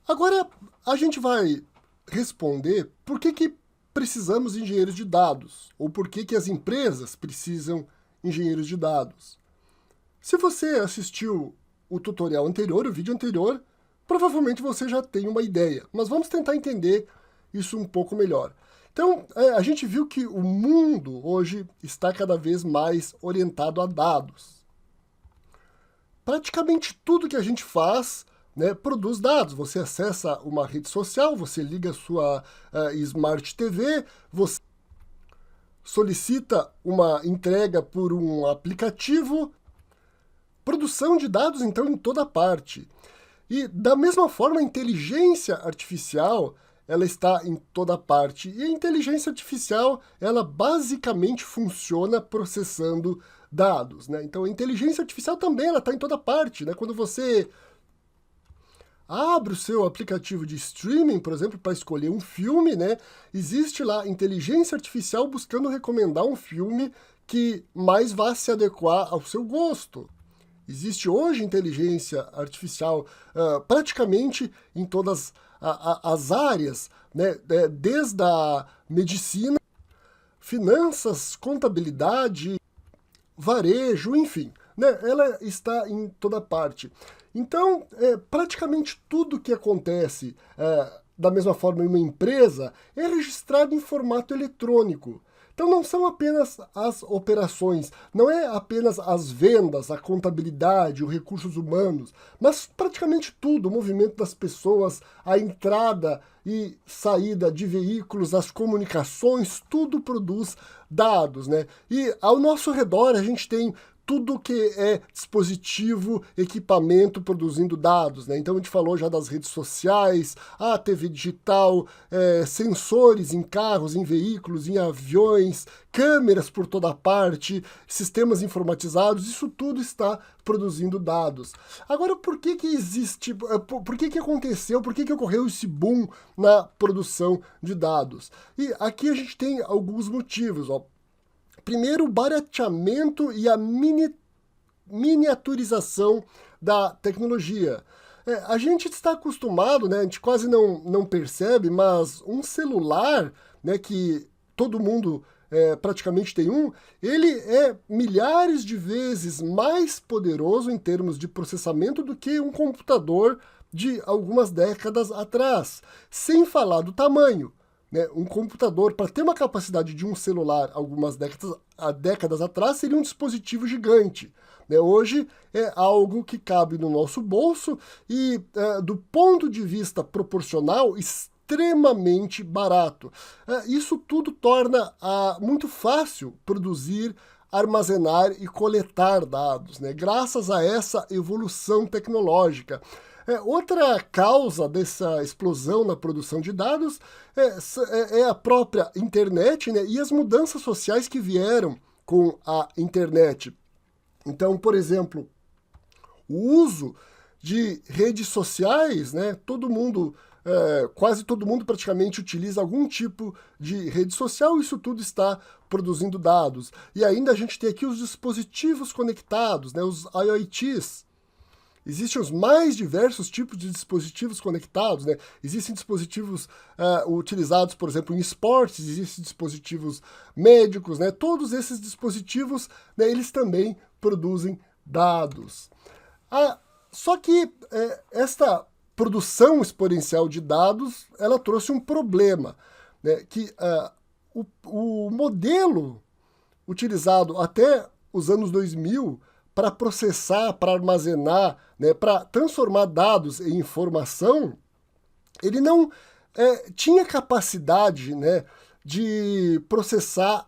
Agora, a gente vai responder por que precisamos de engenheiros de dados, ou por que as empresas precisam de engenheiros de dados. Se você assistiu o tutorial anterior, o vídeo anterior, provavelmente você já tem uma ideia, mas vamos tentar entender isso um pouco melhor. Então, a gente viu que o mundo hoje está cada vez mais orientado a dados. Praticamente tudo que a gente faz, né, produz dados. Você acessa uma rede social, você liga a sua Smart TV, você solicita uma entrega por um aplicativo. Produção de dados, então, em toda parte. E, da mesma forma, a inteligência artificial, ela está em toda parte. E a inteligência artificial, ela basicamente funciona processando dados, né? Então, a inteligência artificial também ela está em toda parte, né? Quando você abre o seu aplicativo de streaming, por exemplo, para escolher um filme, né? Existe lá inteligência artificial buscando recomendar um filme que mais vá se adequar ao seu gosto. Existe hoje inteligência artificial praticamente em todas as áreas, né? Desde a medicina, finanças, contabilidade, varejo, enfim, né? Ela está em toda parte. Então, praticamente tudo que acontece da mesma forma em uma empresa é registrado em formato eletrônico. Então não são apenas as operações, não é apenas as vendas, a contabilidade, os recursos humanos, mas praticamente tudo, o movimento das pessoas, a entrada e saída de veículos, as comunicações, tudo produz dados, né? E ao nosso redor a gente tem tudo que é dispositivo, equipamento produzindo dados, né? Então a gente falou já das redes sociais, a TV digital, sensores em carros, em veículos, em aviões, câmeras por toda parte, sistemas informatizados, isso tudo está produzindo dados. Agora, por que existe, por que aconteceu, por que ocorreu esse boom na produção de dados? E aqui a gente tem alguns motivos, ó. Primeiro, o barateamento e a miniaturização da tecnologia. A gente está acostumado, né, a gente quase não percebe, mas um celular, né, que todo mundo praticamente tem um, ele é milhares de vezes mais poderoso em termos de processamento do que um computador de algumas décadas atrás, sem falar do tamanho. Né, um computador, para ter uma capacidade de um celular algumas décadas atrás, seria um dispositivo gigante. Né? Hoje é algo que cabe no nosso bolso e, do ponto de vista proporcional, extremamente barato. Isso tudo torna muito fácil produzir, armazenar e coletar dados, né? Graças a essa evolução tecnológica. Outra causa dessa explosão na produção de dados é a própria internet, né, e as mudanças sociais que vieram com a internet. Então, por exemplo, o uso de redes sociais, né, quase todo mundo praticamente utiliza algum tipo de rede social, isso tudo está produzindo dados. E ainda a gente tem aqui os dispositivos conectados, né, os IoTs. Existem os mais diversos tipos de dispositivos conectados, né? Existem dispositivos utilizados, por exemplo, em esportes, existem dispositivos médicos, né? Todos esses dispositivos, né, eles também produzem dados. Só que esta produção exponencial de dados, ela trouxe um problema, né? Que o modelo utilizado até os anos 2000 para processar, para armazenar, né, para transformar dados em informação, ele não tinha capacidade, né, de processar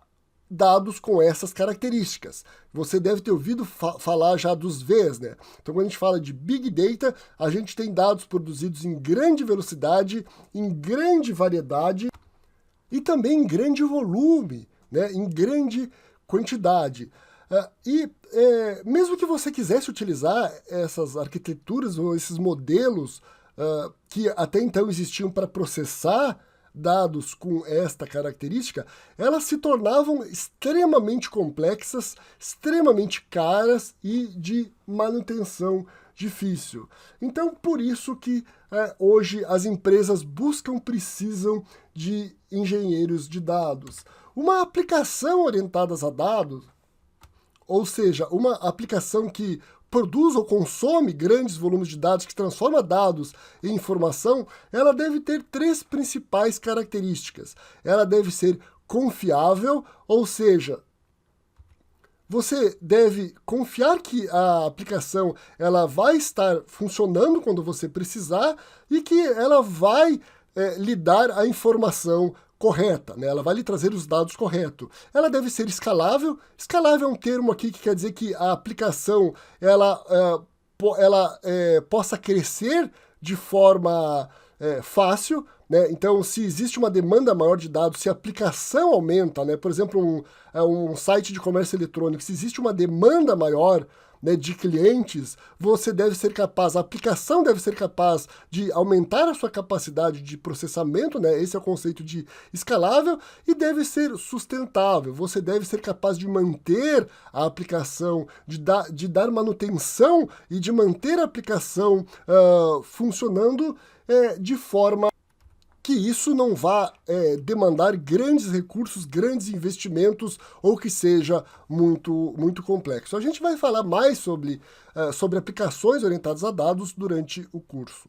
dados com essas características. Você deve ter ouvido falar já dos Vs, né? Então, quando a gente fala de Big Data, a gente tem dados produzidos em grande velocidade, em grande variedade e também em grande volume, né, em grande quantidade. Mesmo que você quisesse utilizar essas arquiteturas ou esses modelos que até então existiam para processar dados com esta característica, elas se tornavam extremamente complexas, extremamente caras e de manutenção difícil. Então, por isso que hoje as empresas precisam de engenheiros de dados. Uma aplicação orientada a dados, ou seja, uma aplicação que produz ou consome grandes volumes de dados, que transforma dados em informação, ela deve ter três principais características. Ela deve ser confiável, ou seja, você deve confiar que a aplicação ela vai estar funcionando quando você precisar e que ela vai lhe dar a informação correta, né? Ela vai lhe trazer os dados corretos. Ela deve ser escalável. Escalável é um termo aqui que quer dizer que a aplicação ela possa crescer de forma fácil, né? Então, se existe uma demanda maior de dados, se a aplicação aumenta, né? Por exemplo, um site de comércio eletrônico, se existe uma demanda maior, né, de clientes, você deve ser capaz, a aplicação deve ser capaz de aumentar a sua capacidade de processamento, né? Esse é o conceito de escalável, e deve ser sustentável. Você deve ser capaz de manter a aplicação, de dar manutenção e de manter a aplicação funcionando de forma que isso não vá demandar grandes recursos, grandes investimentos ou que seja muito, muito complexo. A gente vai falar mais sobre aplicações orientadas a dados durante o curso.